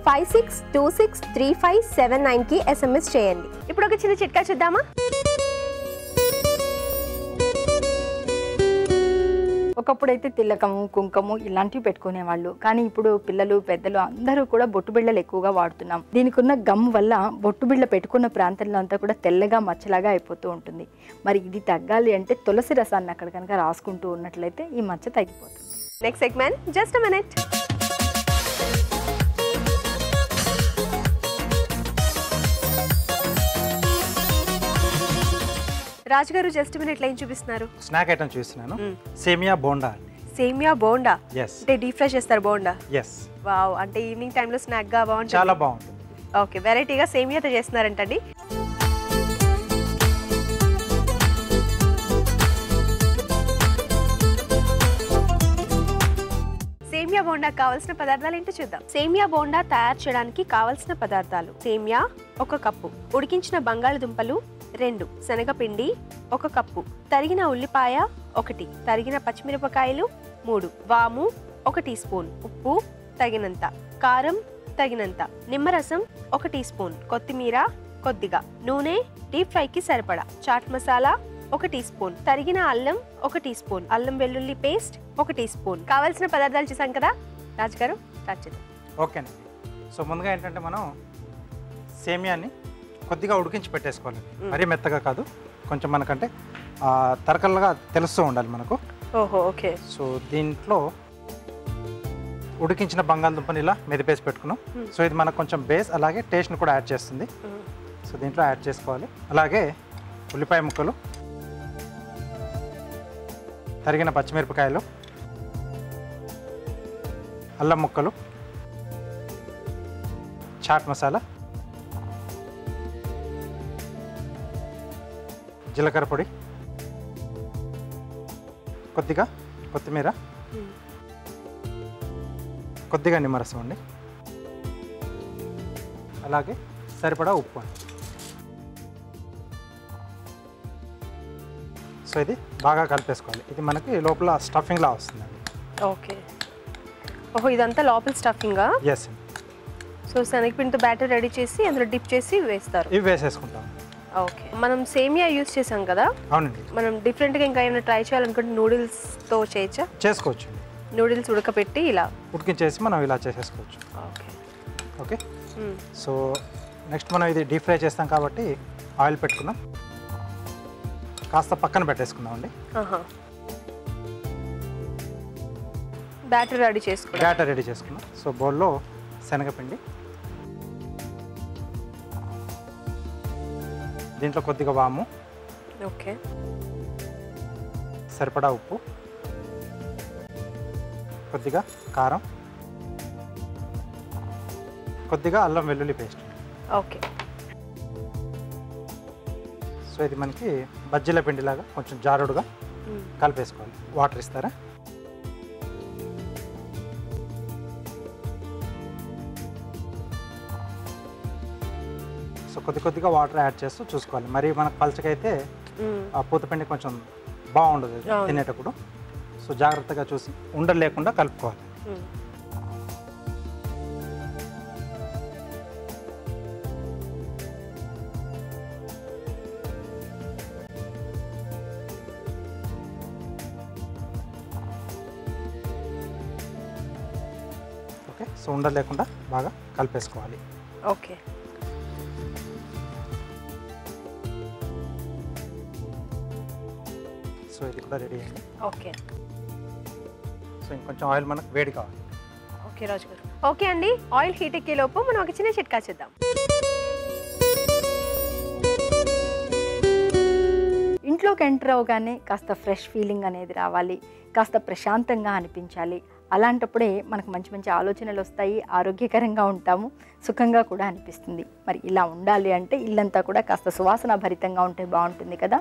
56263579కి SMS చేయండి. ఇప్పుడు ఒక చిన్న చిట్కా చూద్దామా? ఒకప్పుడైతే తిలకము కుంకము ఇలాంటివి పెట్టుకునేవాళ్ళు, కానీ ఇప్పుడు పిల్లలు పెద్దలు అందరూ కూడా బొట్టు బిళ్ళలు ఎక్కువగా వాడుతున్నాం. దీనికి ఉన్న గమ్ వల్ల బొట్టు బిళ్ళ పెట్టుకున్న ప్రాంతంలో అంతా కూడా తెల్లగా మచ్చలాగా అయిపోతూ ఉంటుంది. మరి ఇది తగ్గాలి అంటే తులసి రసాన్ని అక్కడ కనుక రాసుకుంటూ ఉన్నట్లయితే ఈ మచ్చ తగ్గిపోతుంది. Next segment just a minute. రాజుగారు జస్ట్ మినిట్లో ఏం చూపిస్తున్నారు? స్నాక్ ఐటమ్ చూస్తున్నాను, సేమియా బోండా అండి. సేమియా బోండా ఎస్, అంటే డీప్ ఫ్రై చేస్తారు బోండా? ఎస్. వావ్, అంటే ఈవినింగ్ టైంలో స్నాక్గా బాగుంటుంది. చాలా బాగుంటుంది. ఓకే, వెరైటీగా సేమియాతో చేస్తున్నారంటండి. సేమియా బోండా కావాల్సిన పదార్థాలు ఏంటో చూద్దాం. సేమియా బోండా తయారు చేయడానికి కావాల్సిన పదార్థాలు: సేమియా 1 కప్పు, ఉడికించిన బంగాళదుంపలు 2, శనగపిండి 1 కప్పు, తరిగిన ఉల్లిపాయ 1, తరిగిన పచ్చిమిరపకాయలు 3, వాము 1 టీ స్పూన్, ఉప్పు తగినంత, కారం తగినంత, నిమ్మరసం 1 టీ స్పూన్, కొత్తిమీర కొద్దిగా, నూనె డీప్ ఫ్రైకి సరిపడా, చాట్ మసాలా 1 టీ స్పూన్, తరిగిన అల్లం 1 టీ స్పూన్, అల్లం వెల్లుల్లి పేస్ట్ 1 టీ స్పూన్. కావాల్సిన పదార్థాలు చూసాం కదా, రాజుగారు స్టార్ట్ చేద్దాం. ఓకేనండి. సో ముందుగా ఏంటంటే మనం సేమియాని కొద్దిగా ఉడికించి పెట్టేసుకోవాలి. మరీ మెత్తగా కాదు, కొంచెం మనకంటే తరకలుగా తెలుస్తూ ఉండాలి మనకు. ఓహో, ఓకే. సో దీంట్లో ఉడికించిన బంగాళదుంపని ఇలా మెదిపేసి పెట్టుకున్నాం. సో ఇది మనకు కొంచెం బేస్ అలాగే టేస్ట్ని కూడా యాడ్ చేస్తుంది. సో దీంట్లో యాడ్ చేసుకోవాలి. అలాగే ఉల్లిపాయ ముక్కలు, తరిగిన పచ్చిమిరపకాయలు, అల్లం ముక్కలు, చాట్ మసాలా, జీలకర్ర పొడి, కొద్దిగా కొత్తిమీర, కొద్దిగా నిమ్మరసం అండి, అలాగే సరిపడా ఉప్పు అండి. సో ఇది బాగా కలిపేసుకోవాలి. ఇది మనకి లోపల స్టఫింగ్లా వస్తుందండి. ఓకే. ఓహో, ఇదంతా లోపల స్టఫింగ్గా? ఎస్ అండి. సో శనగపిండితో బ్యాటర్ రెడీ చేసి అందులో డిప్ చేసి వేస్తారు? ఇవి వేసేసుకుంటాం. ఓకే. మనం సేమియా యూజ్ చేసాం కదా. అవునండి. మనం డిఫరెంట్గా ఇంకా ఏమైనా ట్రై చేయాలనుకుంటే నూడిల్స్తో చేయొచ్చా? చేసుకోవచ్చు. నూడిల్స్ ఉడకపెట్టి ఇలా ఉడికించేసి మనం ఇలా చేసేసుకోవచ్చు. ఓకే. ఓకే. సో నెక్స్ట్ మనం ఇది డీప్ ఫ్రై చేస్తాం కాబట్టి ఆయిల్ పెట్టుకుందాం. కాస్త పక్కన పెట్టేసుకుందాం అండి. బ్యాటర్ రెడీ చేసుకుందాం. బ్యాటర్ రెడీ చేసుకుందాం. సో బౌల్లో శనగపిండి, దీంట్లో కొద్దిగా వాము, ఓకే, సరిపడా ఉప్పు, కొద్దిగా కారం, కొద్దిగా అల్లం వెల్లుల్లి పేస్ట్. ఓకే. సో ఇది మనకి బజ్జీల పిండిలాగా కొంచెం జారుడుగా కలిపేసుకోవాలి. వాటర్ ఇస్తారా? సో కొద్దిగా వాటర్ యాడ్ చేస్తూ చూసుకోవాలి. మరి మనకు పలచకైతే ఆ పూతపిండి కొంచెం బాగుండదు తినేటప్పుడు. సో జాగ్రత్తగా చూసి ఉండలు లేకుండా కలుపుకోవాలి. ఓకే. సో ఉండలు లేకుండా బాగా కలిపేసుకోవాలి. ఓకే. సో ఇది కూడా రెడీ అయింది. ఓకే. సో ఇంకొంచెం ఆయిల్ మనకు వేడి కావాలి. ఓకే రాజు గారు. ఓకే అండి, ఆయిల్ హీట్ ఎక్కే లోపు మనం ఒక చిన్న చిట్కా చేద్దాం. ఇంట్లోకి ఎంటర్ అవగానే కాస్త ఫ్రెష్ ఫీలింగ్ అనేది రావాలి, కాస్త ప్రశాంతంగా అనిపించాలి. అలాంటప్పుడే మనకు మంచి మంచి ఆలోచనలు వస్తాయి, ఆరోగ్యకరంగా ఉంటాము, సుఖంగా కూడా అనిపిస్తుంది. మరి ఇలా ఉండాలి అంటే ఇల్లంతా కూడా కాస్త సువాసన భరితంగా ఉంటే బాగుంటుంది కదా.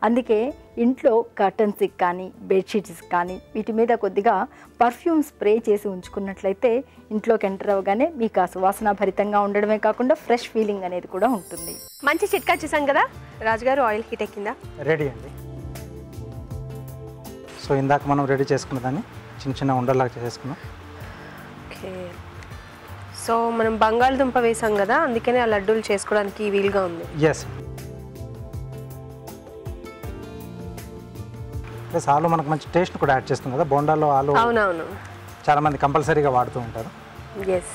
అందుకే ఇంట్లో కర్టన్స్కి కానీ బెడ్షీట్స్కి కానీ వీటి మీద కొద్దిగా పర్ఫ్యూమ్ స్ప్రే చేసి ఉంచుకున్నట్లయితే ఇంట్లోకి ఎంటర్ అవ్వగానే మీకు ఆ సువాసన భరితంగా ఉండడమే కాకుండా ఫ్రెష్ ఫీలింగ్ అనేది కూడా ఉంటుంది. మంచి చిట్కా చూసాం కదా రాజుగారు. ఆయిల్ హీట్ ఎక్కిందా? రెడీ అండి. సో ఇందాక మనం రెడీ చేసుకున్న దాన్ని చిన్న చిన్న ఉండల్లాగా చేసేసుకున్నాం. ఓకే. సో మనం బంగాళదుంప వేసాం కదా, అందుకనే ఆ లడ్డూలు చేసుకోవడానికి వీలుగా ఉంది. ఎస్. ప్లస్ ఆలు మనకు మంచి టేస్ట్ కూడా యాడ్ చేస్తుంది కదా, బోండాలో ఆలు అవునవును, చాలామంది కంపల్సరీగా వాడుతూ ఉంటారు. ఎస్,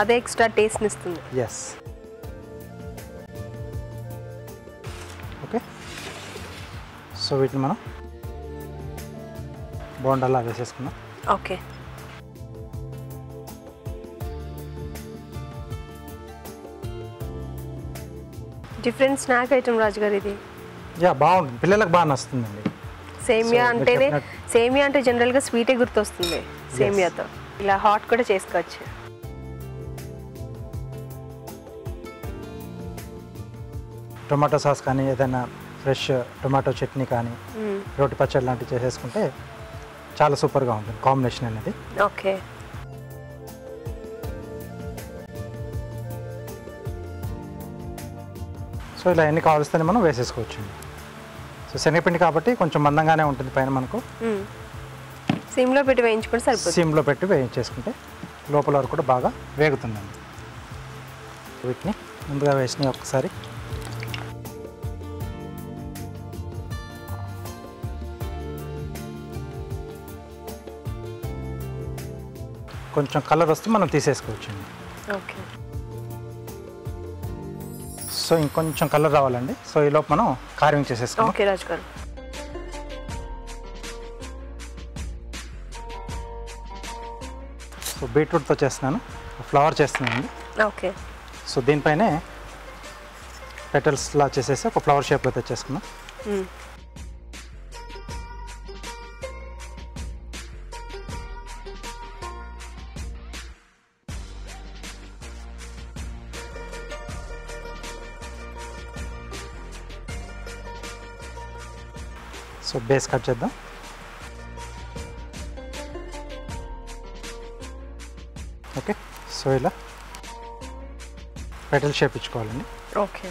అదే ఎక్స్ట్రా టేస్ట్ని ఇస్తుంది. ఎస్. ఓకే, సో వీటిని మనం బోండాలా వేసేసుకున్నాం. ఓకే, డిఫరెంట్ స్నాక్ ఐటమ్ రాజుగారు ఇది. యా, బాగుంటుంది, పిల్లలకు బాగా నచ్చుతుందండి. సేమియా So, అంటేనే, మీరు సేమియా అంటే జనరల్గా స్వీటే గుర్తొస్తుంది. సేమియాతో ఇలా హాట్ కూడా చేసుకోవచ్చు. టొమాటో సాస్ కానీ ఏదైనా ఫ్రెష్ టొమాటో చట్నీ కానీ రోటి పచ్చడి లాంటివి చేసేసుకుంటే చాలా సూపర్గా ఉంటుంది కాంబినేషన్ అనేది. ఓకే, సో ఇలా ఎన్ని కావలిస్తే మనం వేసేసుకోవచ్చు. సో శనగపిండి కాబట్టి కొంచెం మందంగానే ఉంటుంది పైన మనకు. సిమ్లో పెట్టి వేయించుకుంటే సరిపోతుంది. సిమ్లో పెట్టి వేయించేసుకుంటే లోపల వరకు కూడా బాగా వేగుతుందండి. వీటిని ముందుగా వేసినవి ఒకసారి కొంచెం కలర్ వస్తే మనం తీసేసుకోవచ్చండి. ఓకే, సో ఇంకొంచెం కలర్ రావాలండి. సో ఈ లోపు మనం కార్వింగ్ చేసేసుకుందాం. ఓకే రాజు గారు. సో బీట్రూట్తో చేస్తున్నాను, ఫ్లవర్ చేస్తున్నానండి. ఓకే, సో దీనిపైనే పెటల్స్లా చేసేసి ఒక ఫ్లవర్ షేప్లో తెచ్చేసుకున్నాం. సో బేస్ కట్ చేద్దాం. ఓకే, సో ఇలా పెటల్ షేప్ ఇచ్చుకోవాలండి. ఓకే,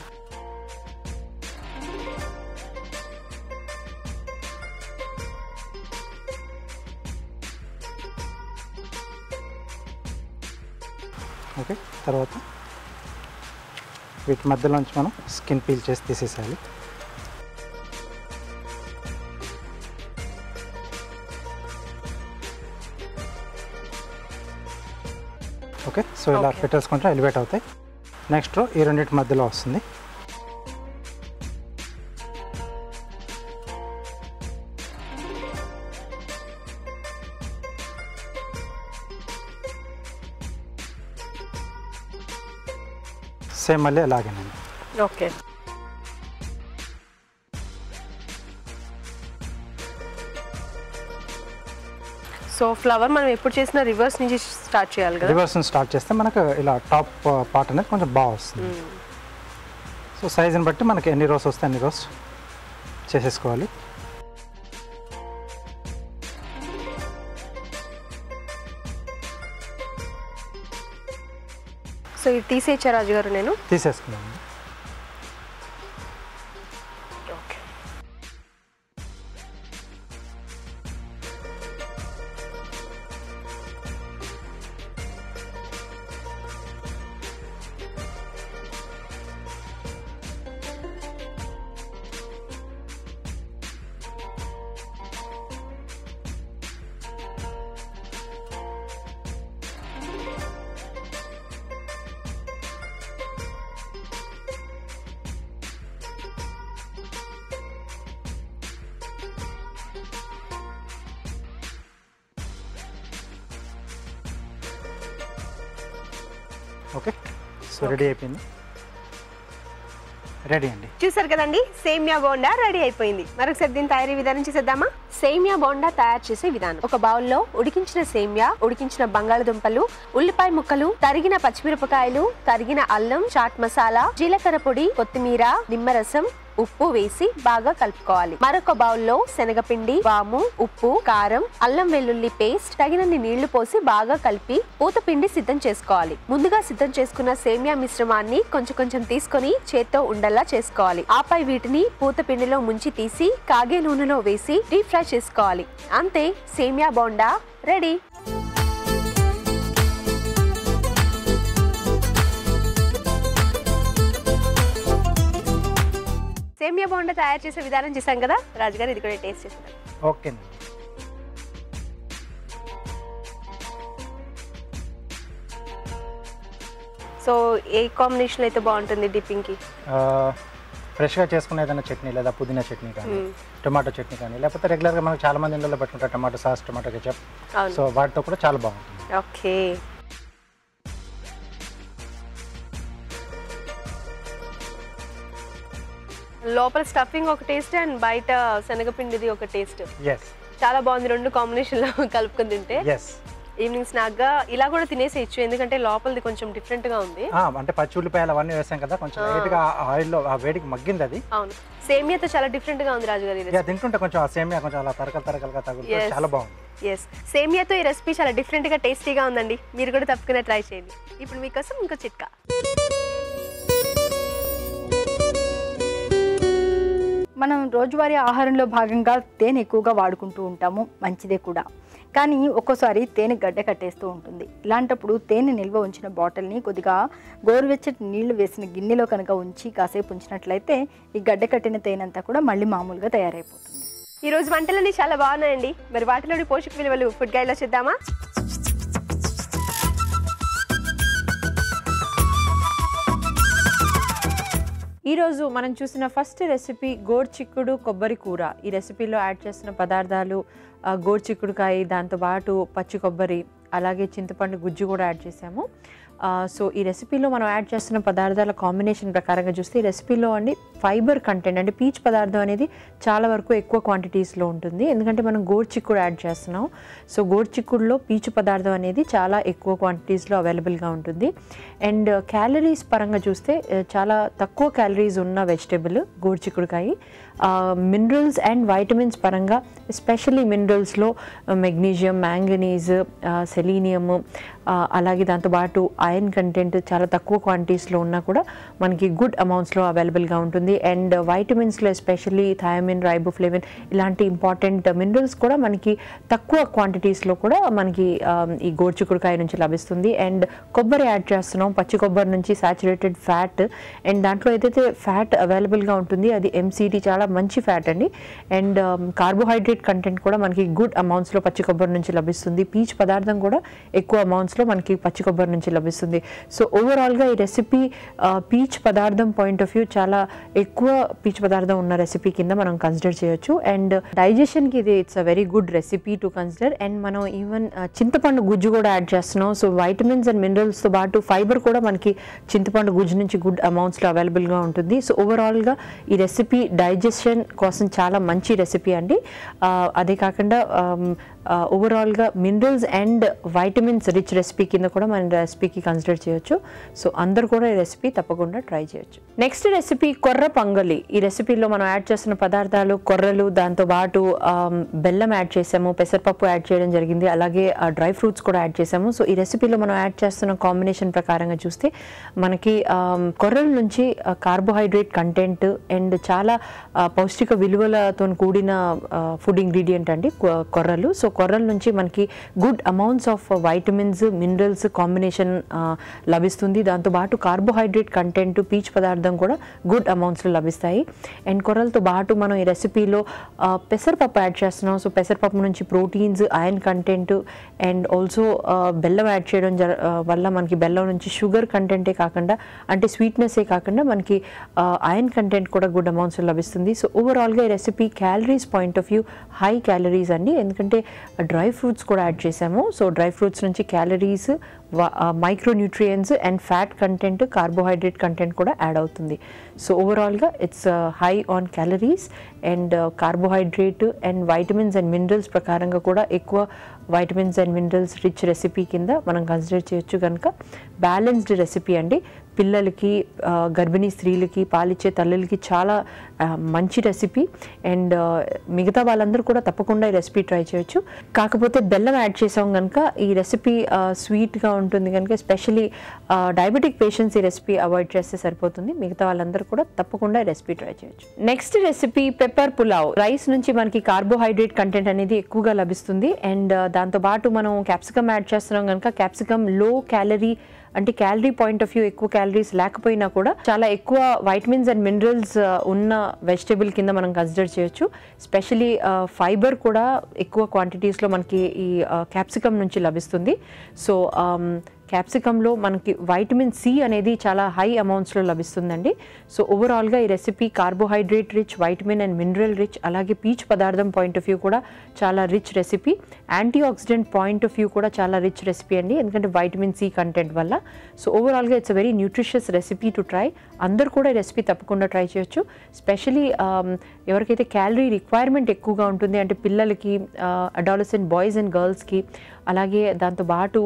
ఓకే, తర్వాత వీటి మధ్యలోంచి మనం స్కిన్ పీల్ చేసి తీసేసేయాలి. ఓకే, సో ఇలా Okay. పెటల్స్ కొంచెం ఎలివేట్ అవుతాయి. నెక్స్ట్ ఈ రెండింటి మధ్యలో వస్తుంది. సేమ్ మళ్ళీ అలాగేనండి. ఓకే, సో ఫ్లవర్ మనం ఎప్పుడు చేసినా రివర్స్ నుంచి స్టార్ట్ చేయాలి కదా. రివర్స్ స్టార్ట్ చేస్తే మనకు ఇలా టాప్ పార్ట్ అనేది కొంచెం బాగా వస్తుంది. సో సైజుని బట్టి మనకి ఎన్ని రోస్ వస్తే అన్ని రోస్ చేసేసుకోవాలి. సో ఇది తీసేచ్చా రాజు గారు నేను? తీసేసుకున్నాము. ఓకే, ఓకే, సో రెడీ అయిపోయింది. రెడీ అండి. చూసారు కదండి, సేమియా బోండా రెడీ అయిపోయింది. మరొకసారి దీని తయారీ విధానం చేసేద్దామా? సేమియా బోండా తయారు చేసే విధానం: ఒక బౌల్లో ఉడికించిన సేమియా, ఉడికించిన బంగాళదుంపలు, ఉల్లిపాయ ముక్కలు, తరిగిన పచ్చిమిరపకాయలు, తరిగిన అల్లం, చాట్ మసాలా, జీలకర్ర పొడి, కొత్తిమీర, నిమ్మరసం, ఉప్పు వేసి బాగా కలుపుకోవాలి. మరొక బౌల్లో శనగపిండి, వాము, ఉప్పు, కారం, అల్లం వెల్లుల్లి పేస్ట్, తగినన్ని నీళ్లు పోసి బాగా కలిపి పూతపిండి సిద్ధం చేసుకోవాలి. ముందుగా సిద్ధం చేసుకున్న సేమియా మిశ్రమాన్ని కొంచెం కొంచెం తీసుకొని చేత్తో ఉండలా చేసుకోవాలి. ఆపై వీటిని పూతపిండిలో ముంచి తీసి కాగే నూనెలో వేసి డీప్ ఫ్రై చేసుకోవాలి. అంతే, సేమియా బోండా రెడీ. సేమియా బోండా తయారు చేసే విధానం చూసాం కదా రాజుగారు, ఇది కూడా టేస్ట్ చేసేద్దాం. ఓకేనండి. సో ఏ కాంబినేషన్ అయితే బాగుంటుంది డిప్పింగ్కి? ఫ్రెష్గా చేసుకునే ఏదైనా చట్నీ లేదా పుదీనా చట్నీ కానీ టొమాటో చట్నీ కానీ లేకపోతే రెగ్యులర్గా మనకు చాలా మంది ఇంట్లో పెట్టుకుంటారు tomato sauce, tomato ketchup. So వాటితో కూడా చాలా బాగుంటుంది. ఓకే. లోపల స్టఫింగ్ ఒక టేస్ట్ అండ్ బయట శనగపిండిది ఒక టేస్ట్. చాలా బాగుంది. రెండు కాంబినేషన్ లో కలుపుకొని తింటే ఈవినింగ్ స్నాక్ గా ఇలా కూడా తినేసేయచ్చు, ఎందుకంటే లోపలది కొంచెం డిఫరెంట్ గా ఉంది. అంటే పచ్చి ఉల్లిపాయలు అవన్నీ వేసాం కదా, కొంచెం లైట్ గా ఆయిల్ లో ఆ వేడికి మగ్గింది అది. అవును, సేమియాతో చాలా డిఫరెంట్ గా ఉంది రాజుగారి. తింటుంటే కొంచెం ఆ సేమియా కొంచెం అలా తరకలుగా తగులుతుంది, చాలా బాగుంది. ఎస్, సేమియాతో ఈ రెసిపీ చాలా డిఫరెంట్ గా టేస్టీగా ఉందండి. మీరు కూడా తప్పకుండా ట్రై చేయండి. ఇప్పుడు మీకోసం ఇంకో చిట్కా. మనం రోజువారీ ఆహారంలో భాగంగా తేనె ఎక్కువగా వాడుకుంటూ ఉంటాము, మంచిదే కూడా. కానీ ఒక్కోసారి తేనె గడ్డ కట్టేస్తూ ఉంటుంది. ఇలాంటప్పుడు తేనె నిల్వ ఉంచిన బాటిల్ని కొద్దిగా గోరువెచ్చటి నీళ్లు వేసిన గిన్నెలో కనుక ఉంచి కాసేపు ఉంచినట్లయితే ఈ గడ్డ కట్టిన తేనె అంతా కూడా మళ్ళీ మామూలుగా తయారైపోతుంది. ఈ రోజు వంటలన్నీ చాలా బాగున్నాయండి. మరి వాటిలోని పోషక విలువలు ఫుడ్ గైడ్లో చూద్దామా? ఈరోజు మనం చూసిన ఫస్ట్ రెసిపీ గోరుచిక్కుడు కొబ్బరి కూర. ఈ రెసిపీలో యాడ్ చేసిన పదార్థాలు గోరుచిక్కుడుకాయ, దాంతోపాటు పచ్చి కొబ్బరి, అలాగే చింతపండు గుజ్జు కూడా యాడ్ చేసాము. సో ఈ రెసిపీలో మనం యాడ్ చేస్తున్న పదార్థాల కాంబినేషన్ ప్రకారంగా చూస్తే ఈ రెసిపీలో అండి ఫైబర్ కంటెంట్ అంటే పీచు పదార్థం అనేది చాలా వరకు ఎక్కువ క్వాంటిటీస్లో ఉంటుంది, ఎందుకంటే మనం గోరుచిక్కుడు యాడ్ చేస్తున్నాం. సో గోరుచిక్కుడులో పీచు పదార్థం అనేది చాలా ఎక్కువ క్వాంటిటీస్లో అవైలబుల్గా ఉంటుంది. అండ్ క్యాలరీస్ పరంగా చూస్తే చాలా తక్కువ క్యాలరీస్ ఉన్న వెజిటేబుల్ గోరుచిక్కుడుకాయ. మినరల్స్ అండ్ వైటమిన్స్ పరంగా ఎస్పెషల్లీ మినరల్స్లో మెగ్నీషియం, మ్యాంగనీస్, సెలీనియం, అలాగే దాంతోపాటు ఐరన్ కంటెంట్ చాలా తక్కువ క్వాంటిటీస్లో ఉన్నా కూడా మనకి గుడ్ అమౌంట్స్లో అవైలబుల్గా ఉంటుంది. అండ్ వైటమిన్స్లో ఎస్పెషల్లీ థయామిన్, రైబోఫ్లేవిన్ ఇలాంటి ఇంపార్టెంట్ మినరల్స్ కూడా మనకి తక్కువ క్వాంటిటీస్లో కూడా మనకి ఈ గోరుచిక్కుడుకాయ నుంచి లభిస్తుంది. అండ్ కొబ్బరి యాడ్ చేస్తున్నాం, పచ్చి కొబ్బరి నుంచి సాచురేటెడ్ ఫ్యాట్, అండ్ దాంట్లో ఏదైతే ఫ్యాట్ అవైలబుల్గా ఉంటుంది అది ఎంసీటీ, చాలా మంచి ఫ్యాట్ అండి. అండ్ కార్బోహైడ్రేట్ కంటెంట్ కూడా మనకి గుడ్ అమౌంట్స్లో పచ్చి కొబ్బరి నుంచి లభిస్తుంది. పీచు పదార్థం కూడా ఎక్కువ అమౌంట్స్లో మనకి పచ్చి కొబ్బరి నుంచి లభిస్తుంది. సో ఓవరాల్గా ఈ రెసిపీ పీచ్ పదార్థం పాయింట్ ఆఫ్ వ్యూ చాలా ఎక్కువ పీచు పదార్థం ఉన్న రెసిపీ కింద మనం కన్సిడర్ చేయొచ్చు. అండ్ డైజెషన్కి ఇది it's a very good recipe to consider. And మనం ఈవెన్ చింతపండు గుజ్జు కూడా యాడ్ చేస్తున్నాం. సో వైటమిన్స్ అండ్ మినరల్స్తో పాటు ఫైబర్ కూడా మనకి చింతపండు గుజ్జు నుంచి గుడ్ అమౌంట్స్లో అవైలబుల్గా ఉంటుంది. సో ఓవరాల్గా ఈ రెసిపీ డైజెషన్ కోసం చాలా మంచి రెసిపీ అండి. అదే కాకుండా ఓవరాల్గా minerals and vitamins rich recipe కింద కూడా మన రెసిపీకి కన్సిడర్ చేయొచ్చు. సో అందరూ కూడా ఈ రెసిపీ తప్పకుండా ట్రై చేయొచ్చు. నెక్స్ట్ రెసిపీ కొర్ర పొంగలి. ఈ రెసిపీలో మనం యాడ్ చేస్తున్న పదార్థాలు కొర్రలు, దాంతోపాటు బెల్లం యాడ్ చేసాము, పెసరపప్పు యాడ్ చేయడం జరిగింది, అలాగే డ్రై ఫ్రూట్స్ కూడా యాడ్ చేసాము. సో ఈ రెసిపీలో మనం యాడ్ చేస్తున్న కాంబినేషన్ ప్రకారంగా చూస్తే మనకి కొర్రల నుంచి కార్బోహైడ్రేట్ కంటెంట్ అండ్ చాలా పౌష్టిక విలువలతో కూడిన ఫుడ్ ఇంగ్రీడియంట్ అండి కొర్రలు. సో కొర్రల నుంచి మనకి good amounts of vitamins, minerals combination లభిస్తుంది. దాంతోపాటు కార్బోహైడ్రేట్ కంటెంట్, పీచు పదార్థం కూడా గుడ్ అమౌంట్స్లో లభిస్తాయి. అండ్ కొర్రలతో పాటు మనం ఈ రెసిపీలో పెసరపప్పు యాడ్ చేస్తున్నాం. సో పెసరపప్పు నుంచి proteins, iron content and also బెల్లం యాడ్ చేయడం వల్ల మనకి బెల్లం నుంచి షుగర్ కంటెంటే కాకుండా అంటే స్వీట్నెస్సే కాకుండా మనకి ఐరన్ కంటెంట్ కూడా గుడ్ అమౌంట్స్లో లభిస్తుంది. సో ఓవరాల్గా ఈ recipe calories point of view high calories అండి, ఎందుకంటే డ్రై ఫ్రూట్స్ కూడా యాడ్ చేసాము. సో డ్రై ఫ్రూట్స్ నుంచి calories, micronutrients and fat content, carbohydrate content కూడా యాడ్ అవుతుంది. సో ఓవరాల్గా it's high on calories and carbohydrate and vitamins and minerals ప్రకారంగా కూడా ఎక్కువ vitamins and minerals rich recipe కింద మనం కన్సిడర్ చేయొచ్చు. కనుక బ్యాలెన్స్డ్ రెసిపీ అండి. పిల్లలకి, గర్భిణీ స్త్రీలకి, పాలిచ్చే తల్లులకి చాలా మంచి రెసిపీ. అండ్ మిగతా వాళ్ళందరూ కూడా తప్పకుండా ఈ రెసిపీ ట్రై చేయొచ్చు. కాకపోతే బెల్లం యాడ్ చేసాం కనుక ఈ రెసిపీ స్వీట్గా ఉంటుంది కనుక ఎస్పెషలీ డయాబెటిక్ పేషెంట్స్ ఈ రెసిపీ అవాయిడ్ చేస్తే సరిపోతుంది. మిగతా వాళ్ళందరూ కూడా తప్పకుండా ఈ రెసిపీ ట్రై చేయొచ్చు. Next recipe pepper pulao. Rice నుంచి మనకి కార్బోహైడ్రేట్ కంటెంట్ అనేది ఎక్కువగా లభిస్తుంది. అండ్ దాంతోపాటు మనం క్యాప్సికమ్ యాడ్ చేస్తున్నాం కనుక క్యాప్సికమ్ లో క్యాలరీ అంటే క్యాలరీ పాయింట్ ఆఫ్ వ్యూ ఎక్కువ క్యాలరీస్ లేకపోయినా కూడా చాలా ఎక్కువ వైటమిన్స్ అండ్ మినరల్స్ ఉన్న వెజిటేబుల్ కింద మనం కన్సిడర్ చేయొచ్చు. స్పెషలీ ఫైబర్ కూడా ఎక్కువ క్వాంటిటీస్లో మనకి ఈ క్యాప్సికమ్ నుంచి లభిస్తుంది. సో క్యాప్సికంలో మనకి వైటమిన్ సి అనేది చాలా హై అమౌంట్స్లో లభిస్తుందండి. సో ఓవరాల్గా ఈ recipe carbohydrate rich, vitamin and mineral rich, అలాగే పీచు పదార్థం పాయింట్ ఆఫ్ వ్యూ కూడా చాలా rich recipe. Anti oxidant point of view కూడా చాలా రిచ్ రెసిపీ అండి, ఎందుకంటే వైటమిన్ సి కంటెంట్ వల్ల. సో ఓవరాల్గా it's a very nutritious recipe to try. అందరు కూడా ఈ రెసిపీ తప్పకుండా ట్రై చేయొచ్చు. స్పెషలీ ఎవరికైతే క్యాలరీ రిక్వైర్మెంట్ ఎక్కువగా ఉంటుంది అంటే పిల్లలకి, అడాలసెంట్ బాయ్స్ అండ్ గర్ల్స్కి, అలాగే దాంతోపాటు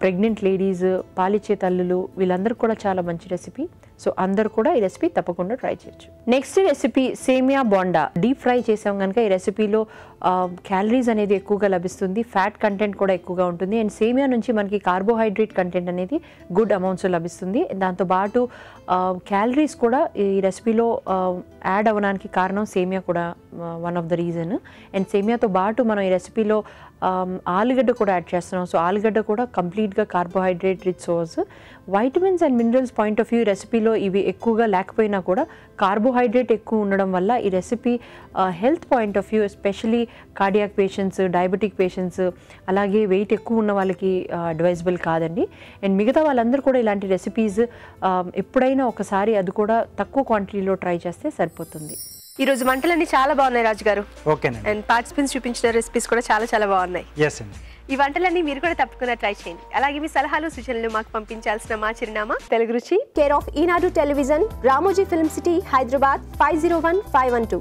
ప్రెగ్నెంట్ లేడీస్, పాలిచ్చే తల్లులు, వీళ్ళందరూ కూడా చాలా మంచి రెసిపీ. సో అందరు కూడా ఈ రెసిపీ తప్పకుండా ట్రై చేయొచ్చు. నెక్స్ట్ రెసిపీ సేమియా బోండా. డీప్ ఫ్రై చేసాం కనుక ఈ రెసిపీలో క్యాలరీస్ అనేది ఎక్కువగా లభిస్తుంది, ఫ్యాట్ కంటెంట్ కూడా ఎక్కువగా ఉంటుంది. అండ్ సేమియా నుంచి మనకి కార్బోహైడ్రేట్ కంటెంట్ అనేది గుడ్ అమౌంట్స్లో లభిస్తుంది. దాంతోపాటు క్యాలరీస్ కూడా ఈ రెసిపీలో యాడ్ అవ్వడానికి కారణం సేమియా కూడా one of the reason. And సేమియాతో పాటు మనం ఈ రెసిపీలో ఆలుగడ్డ కూడా యాడ్ చేస్తున్నాం. సో ఆలుగడ్డ కూడా కంప్లీట్గా carbohydrate rich source. Vitamins and minerals point of view రెసిపీలో ఇవి ఎక్కువగా లేకపోయినా కూడా కార్బోహైడ్రేట్ ఎక్కువ ఉండడం వల్ల ఈ recipe health point of view, especially cardiac patients, diabetic patients, అలాగే వెయిట్ ఎక్కువ ఉన్న వాళ్ళకి అడ్వైజబుల్ కాదండి. అండ్ మిగతా వాళ్ళందరూ కూడా ఇలాంటి రెసిపీస్ ఎప్పుడైనా ఒకసారి, అది కూడా తక్కువ క్వాంటిటీలో ట్రై చేస్తే సరిపోతుంది. ఈరోజు వంటలన్నీ చాలా బాగున్నాయి రాజు గారు. ఓకేనండి. అండ్ పార్టిసిపెంట్స్ చూపించిన రెసిపీస్ కూడా చాలా చాలా బాగున్నాయి. ఎస్ అండి. ఈ వంటలన్నీ మీరు కూడా తప్పకుండా ట్రై చేయండి. అలాగే మీ సలహాలు సూచనలు మాకు పంపించాల్సిన మా చిరునామా తెలుగు రుచి, care of Eenadu television, Ramoji film city, Hyderabad 501512.